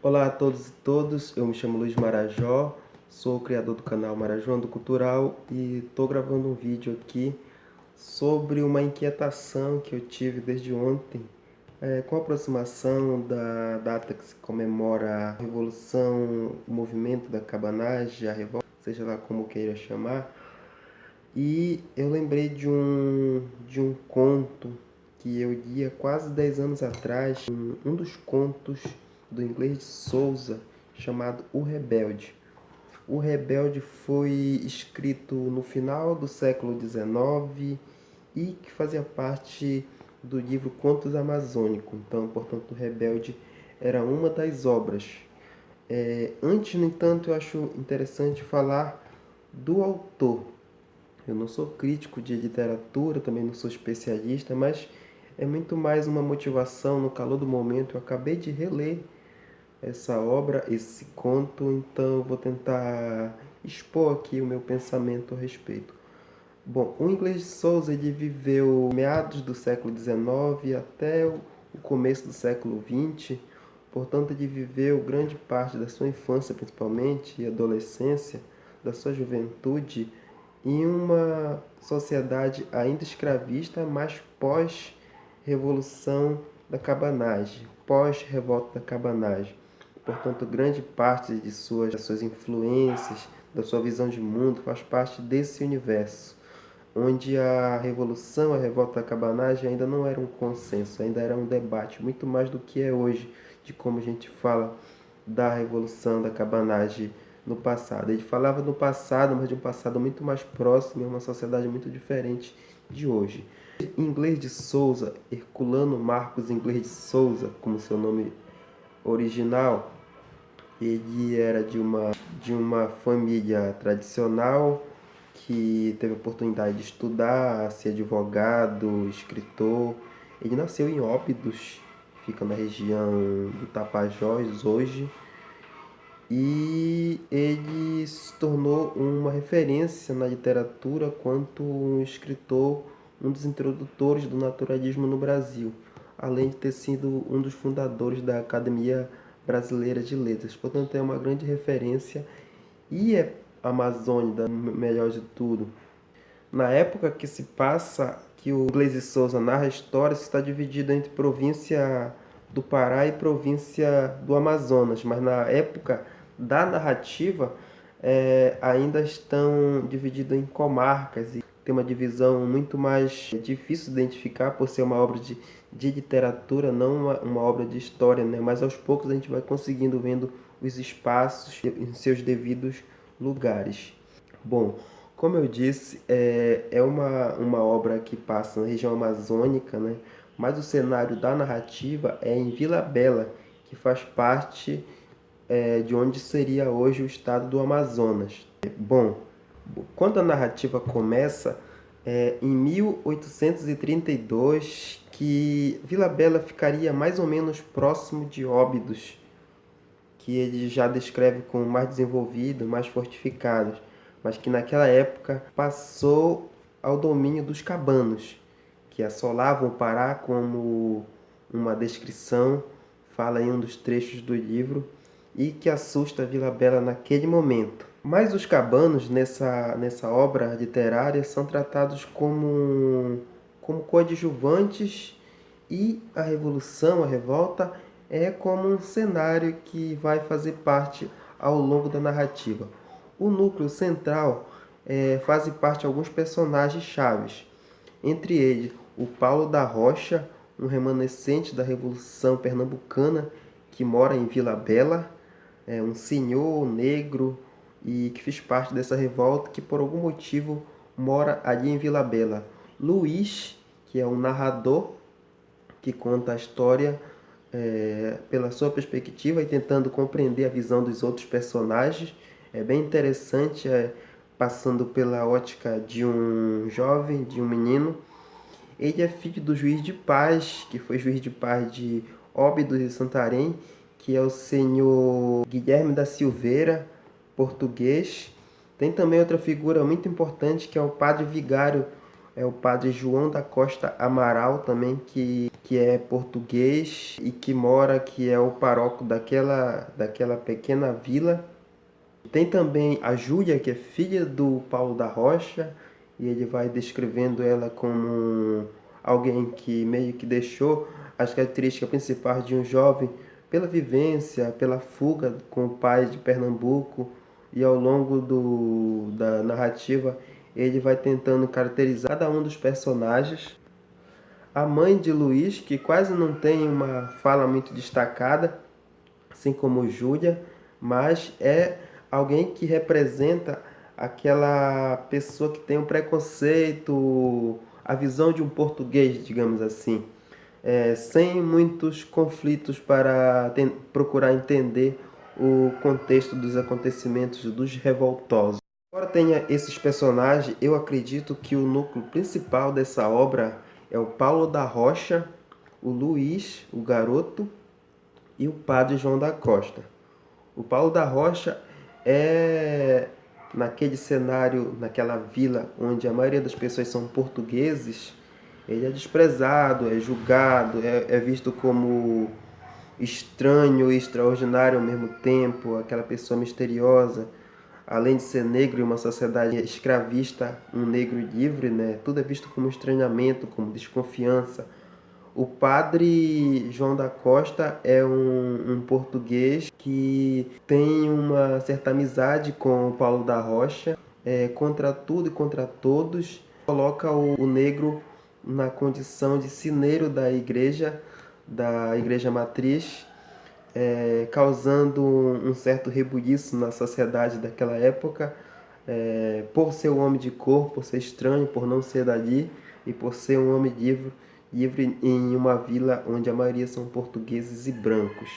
Olá a todos e todas, eu me chamo Luiz Marajó, sou o criador do canal Marajoando Cultural e estou gravando um vídeo aqui sobre uma inquietação que eu tive desde ontem, com a aproximação da data que se comemora a Revolução, o movimento da cabanagem, a revolta, seja lá como queira chamar, e eu lembrei de um conto que eu li há quase 10 anos atrás, um dos contos do Inglês de Souza, chamado O Rebelde. O Rebelde foi escrito no final do século XIX e que fazia parte do livro Contos Amazônicos. Então, portanto, O Rebelde era uma das obras. Antes, no entanto, eu acho interessante falar do autor. Eu não sou crítico de literatura, também não sou especialista, mas é muito mais uma motivação no calor do momento. Eu acabei de reler essa obra, esse conto, então eu vou tentar expor aqui o meu pensamento a respeito. Bom, o Inglês de Souza ele viveu meados do século XIX até o começo do século XX, portanto ele viveu grande parte da sua infância, principalmente, e adolescência, da sua juventude, em uma sociedade ainda escravista, mas pós-revolução da cabanagem, pós-revolta da cabanagem. Portanto, grande parte das suas influências, da sua visão de mundo, faz parte desse universo, onde a revolução, a revolta da cabanagem ainda não era um consenso, ainda era um debate, muito mais do que é hoje, de como a gente fala da revolução da cabanagem no passado. Ele falava no passado, mas de um passado muito mais próximo, em uma sociedade muito diferente de hoje. Inglês de Souza, Herculano Marcos Inglês de Souza, como seu nome original, ele era de uma família tradicional que teve a oportunidade de estudar, ser advogado, escritor. Ele nasceu em Óbidos, fica na região do Tapajós hoje, e ele se tornou uma referência na literatura quanto um escritor, um dos introdutores do naturalismo no Brasil, além de ter sido um dos fundadores da Academia Brasileira de Letras. Portanto, é uma grande referência e é amazônica, melhor de tudo. Na época que se passa, que o Inglês de Souza narra a história, está dividido entre província do Pará e província do Amazonas, mas na época da narrativa ainda estão divididos em comarcas e tem uma divisão muito mais difícil de identificar por ser uma obra de literatura, não uma obra de história, né? Mas aos poucos a gente vai conseguindo vendo os espaços em seus devidos lugares. Bom, como eu disse, é uma obra que passa na região amazônica, né? Mas o cenário da narrativa é em Vila Bela, que faz parte de onde seria hoje o estado do Amazonas. Bom, quando a narrativa começa, em 1832, que Vila Bela ficaria mais ou menos próximo de Óbidos, que ele já descreve como mais desenvolvido, mais fortificados, mas que naquela época passou ao domínio dos cabanos, que assolavam o Pará, como uma descrição fala em um dos trechos do livro, e que assusta Vila Bela naquele momento. Mas os cabanos nessa obra literária são tratados como coadjuvantes e a revolução, a revolta, é como um cenário que vai fazer parte ao longo da narrativa. O núcleo central fazem parte alguns personagens chaves, entre eles o Paulo da Rocha, um remanescente da Revolução Pernambucana que mora em Vila Bela, um senhor negro e que fez parte dessa revolta, que por algum motivo mora ali em Vila Bela. Luiz, que é um narrador que conta a história pela sua perspectiva e tentando compreender a visão dos outros personagens. É bem interessante, passando pela ótica de um jovem, de um menino. Ele é filho do juiz de paz, que foi juiz de paz de Óbidos e Santarém, que é o senhor Guilherme da Silveira, português. Tem também outra figura muito importante, que é o padre vigário, é o padre João da Costa Amaral, também, que que é português e que é o paróquio daquela pequena vila. Tem também a Júlia, que é filha do Paulo da Rocha, e ele vai descrevendo ela como alguém que meio que deixou as características principais de um jovem pela vivência, pela fuga com o pai de Pernambuco, e ao longo da narrativa ele vai tentando caracterizar cada um dos personagens. A mãe de Luís, que quase não tem uma fala muito destacada, assim como Júlia, mas é alguém que representa aquela pessoa que tem um preconceito, a visão de um português, digamos assim, sem muitos conflitos para procurar entender o contexto dos acontecimentos dos revoltosos. Embora tenha esses personagens, eu acredito que o núcleo principal dessa obra é o Paulo da Rocha, o Luís, o garoto, e o padre João da Costa. O Paulo da Rocha é naquele cenário, naquela vila onde a maioria das pessoas são portugueses, ele é desprezado, é julgado, é visto como estranho e extraordinário ao mesmo tempo, aquela pessoa misteriosa. Além de ser negro em uma sociedade escravista, um negro livre, né? Tudo é visto como estranhamento, como desconfiança. O padre João da Costa é um português que tem uma certa amizade com o Paulo da Rocha, contra tudo e contra todos, coloca o negro na condição de sineiro da igreja matriz, causando um certo rebuliço na sociedade daquela época, por ser um homem de cor, por ser estranho, por não ser dali e por ser um homem livre em uma vila onde a maioria são portugueses e brancos.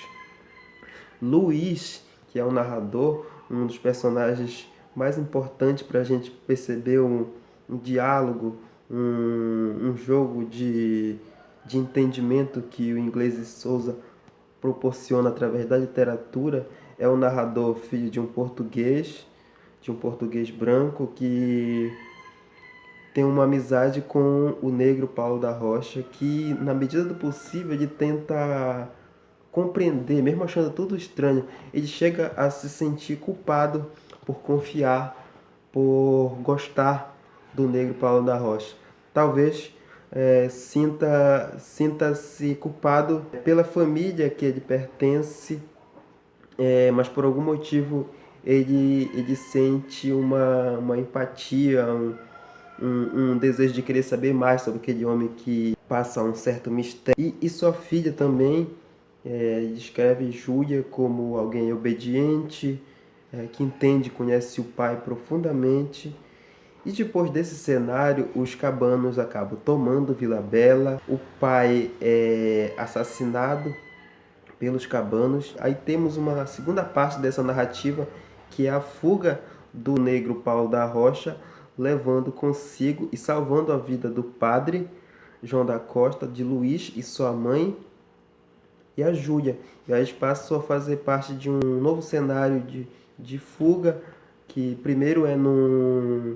Luís, que é o narrador, um dos personagens mais importantes para a gente perceber um diálogo, um jogo de entendimento que o Inglês de Souza proporciona através da literatura, é um narrador filho de um português branco que tem uma amizade com o negro Paulo da Rocha, que na medida do possível ele tenta compreender, mesmo achando tudo estranho, ele chega a se sentir culpado por confiar, por gostar do negro Paulo da Rocha. Talvez sinta-se culpado pela família que ele pertence, mas por algum motivo ele sente uma empatia, um desejo de querer saber mais sobre aquele homem que passa um certo mistério. E sua filha também descreve Júlia como alguém obediente, que entende e conhece o pai profundamente. E depois desse cenário, os cabanos acabam tomando Vila Bela, o pai é assassinado pelos cabanos. Aí temos uma segunda parte dessa narrativa, que é a fuga do negro Paulo da Rocha, levando consigo e salvando a vida do padre João da Costa, de Luís e sua mãe e a Júlia. E aí eles passam a fazer parte de um novo cenário de fuga, que primeiro é no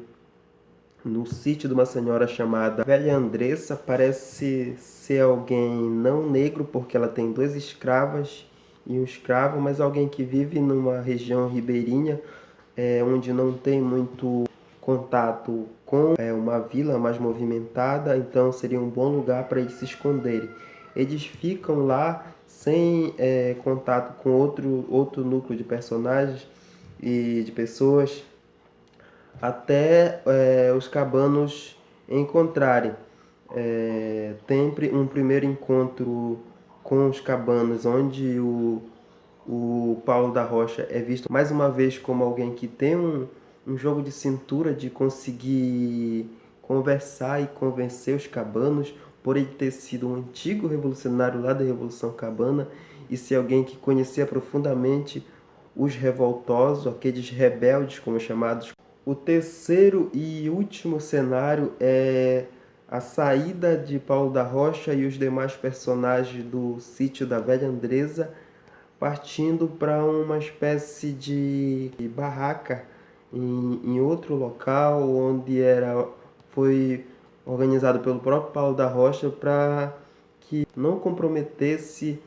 sítio de uma senhora chamada Velha Andressa. Parece ser alguém não negro, porque ela tem duas escravas e um escravo, mas alguém que vive numa região ribeirinha, onde não tem muito contato com uma vila mais movimentada, então seria um bom lugar para eles se esconderem. Eles ficam lá sem contato com outro núcleo de personagens e de pessoas, até os cabanos encontrarem. Tem um primeiro encontro com os cabanos, onde o Paulo da Rocha é visto mais uma vez como alguém que tem um jogo de cintura de conseguir conversar e convencer os cabanos, por ele ter sido um antigo revolucionário lá da Revolução Cabana e ser alguém que conhecia profundamente os revoltosos, aqueles rebeldes, como chamados. O terceiro e último cenário é a saída de Paulo da Rocha e os demais personagens do sítio da Velha Andresa, partindo para uma espécie de barraca em outro local, onde foi organizado pelo próprio Paulo da Rocha para que não comprometesse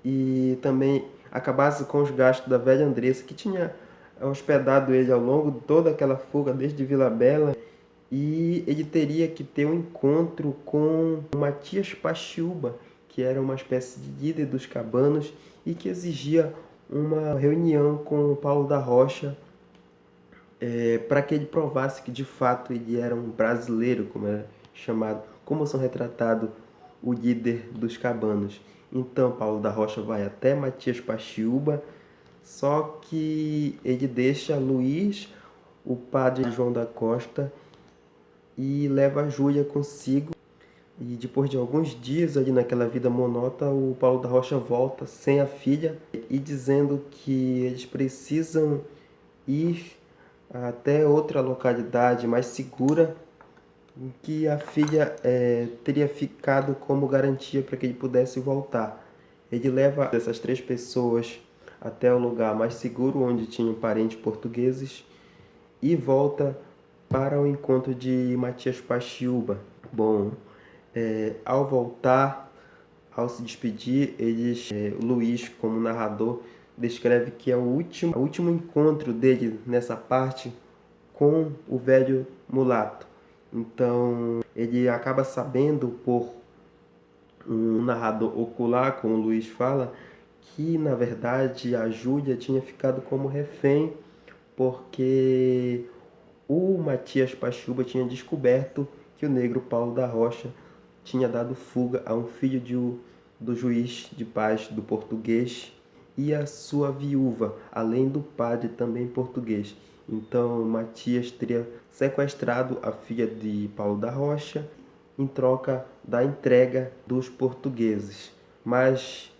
e também acabasse com os gastos da velha Andressa, que tinha hospedado ele ao longo de toda aquela fuga desde Vila Bela, e ele teria que ter um encontro com Matias Paxiúba, que era uma espécie de líder dos cabanos e que exigia uma reunião com o Paulo da Rocha, para que ele provasse que de fato ele era um brasileiro, como é chamado, como são retratados o líder dos cabanos. Então Paulo da Rocha vai até Matias Paxiúba, só que ele deixa Luís, o padre João da Costa, e leva a Júlia consigo. E depois de alguns dias ali naquela vida monótona, o Paulo da Rocha volta sem a filha e dizendo que eles precisam ir até outra localidade mais segura, em que a filha teria ficado como garantia para que ele pudesse voltar. Ele leva essas 3 pessoas até o lugar mais seguro, onde tinham parentes portugueses, e volta para o encontro de Matias Paxiúba. Bom, ao voltar, ao se despedir, o Luís, como narrador, descreve que é o último encontro dele nessa parte com o velho mulato. Então, ele acaba sabendo por um narrador ocular, como o Luís fala, que na verdade a Júlia tinha ficado como refém porque o Matias Paxiúba tinha descoberto que o negro Paulo da Rocha tinha dado fuga a um filho do juiz de paz do português e a sua viúva, além do padre também português. Então Matias teria sequestrado a filha de Paulo da Rocha em troca da entrega dos portugueses. Mas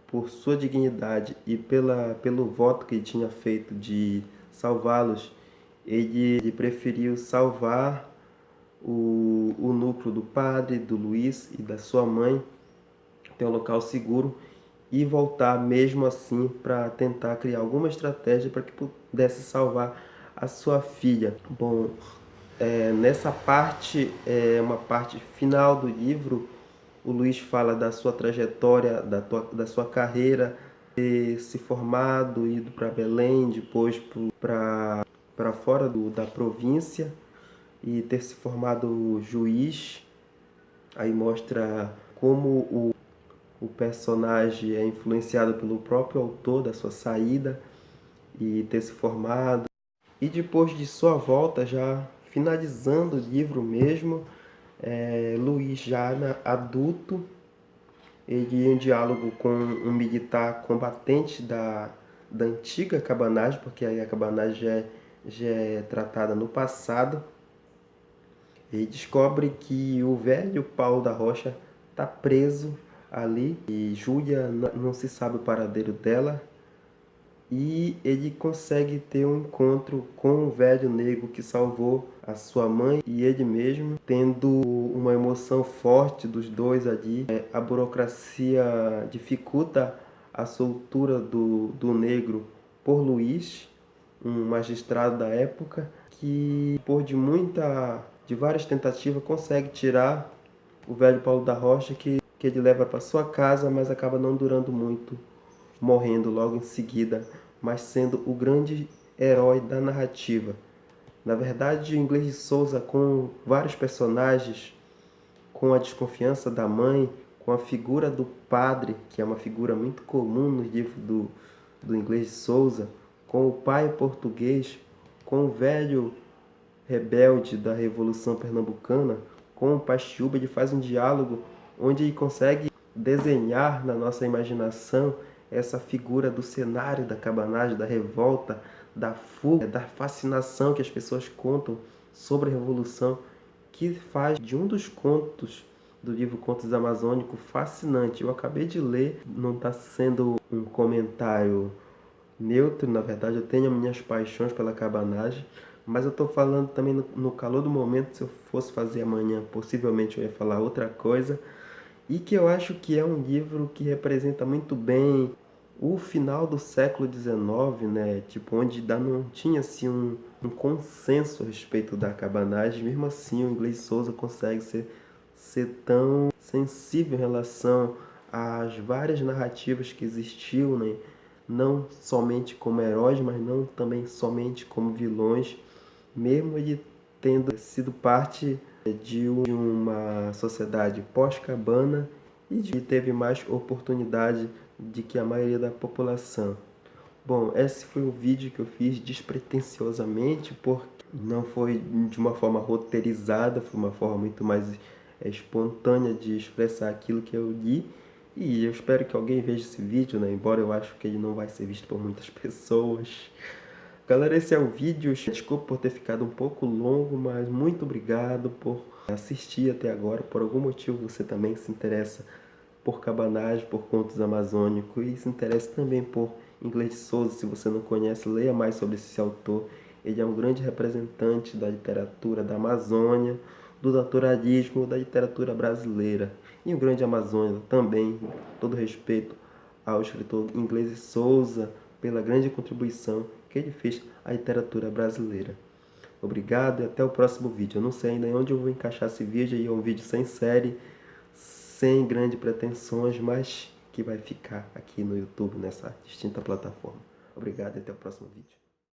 por sua dignidade e pelo voto que ele tinha feito de salvá-los, ele preferiu salvar o núcleo do padre, do Luís e da sua mãe, ter um local seguro, e voltar mesmo assim para tentar criar alguma estratégia para que pudesse salvar a sua filha. Bom, nessa parte, uma parte final do livro, o Luís fala da sua trajetória, da sua carreira, ter se formado, ido para Belém, depois para fora da província e ter se formado juiz. Aí mostra como o personagem é influenciado pelo próprio autor da sua saída e ter se formado. E depois de sua volta, já finalizando o livro mesmo, Luís já adulto, ele em diálogo com um militar combatente da antiga cabanagem, porque aí a cabanagem já é tratada no passado. Ele descobre que o velho Paulo da Rocha está preso ali e Júlia não se sabe o paradeiro dela. E ele consegue ter um encontro com o velho negro que salvou a sua mãe e ele mesmo, tendo uma emoção forte dos dois ali. A burocracia dificulta a soltura do negro por Luís, um magistrado da época, que por de várias tentativas consegue tirar o velho Paulo da Rocha, que ele leva para sua casa, mas acaba não durando muito, morrendo logo em seguida, mas sendo o grande herói da narrativa. Na verdade, o Inglês de Souza, com vários personagens, com a desconfiança da mãe, com a figura do padre, que é uma figura muito comum no livro do Inglês de Souza, com o pai português, com o velho rebelde da Revolução Pernambucana, com o Paxiúba, ele faz um diálogo onde ele consegue desenhar na nossa imaginação essa figura do cenário da cabanagem, da revolta, da fuga, da fascinação que as pessoas contam sobre a Revolução, que faz de um dos contos do livro Contos Amazônicos fascinante. Eu acabei de ler, não está sendo um comentário neutro, na verdade eu tenho minhas paixões pela cabanagem, mas eu estou falando também no calor do momento. Se eu fosse fazer amanhã, possivelmente eu ia falar outra coisa, e que eu acho que é um livro que representa muito bem o final do século XIX, né? Tipo, onde não tinha assim um consenso a respeito da cabanagem. Mesmo assim, o Inglês de Souza consegue ser sensível em relação às várias narrativas que existiam, né? Não somente como heróis, mas não também somente como vilões, mesmo ele tendo sido parte de uma sociedade pós-cabana e teve mais oportunidade de que a maioria da população. Bom, esse foi o vídeo que eu fiz despretensiosamente, porque não foi de uma forma roteirizada, foi uma forma muito mais espontânea de expressar aquilo que eu li. E eu espero que alguém veja esse vídeo, né? Embora eu acho que ele não vai ser visto por muitas pessoas. Galera, esse é o vídeo. Desculpa por ter ficado um pouco longo, mas muito obrigado por assistir até agora. Por algum motivo você também se interessa por cabanagem, por contos amazônicos e se interessa também por Inglês de Souza. Se você não conhece, leia mais sobre esse autor. Ele é um grande representante da literatura da Amazônia, do naturalismo, da literatura brasileira. E o grande Amazônia também, todo respeito ao escritor Inglês de Souza pela grande contribuição que ele fez à literatura brasileira. Obrigado e até o próximo vídeo. Eu não sei ainda onde eu vou encaixar esse vídeo, é um vídeo sem série, sem grandes pretensões, mas que vai ficar aqui no YouTube, nessa distinta plataforma. Obrigado e até o próximo vídeo.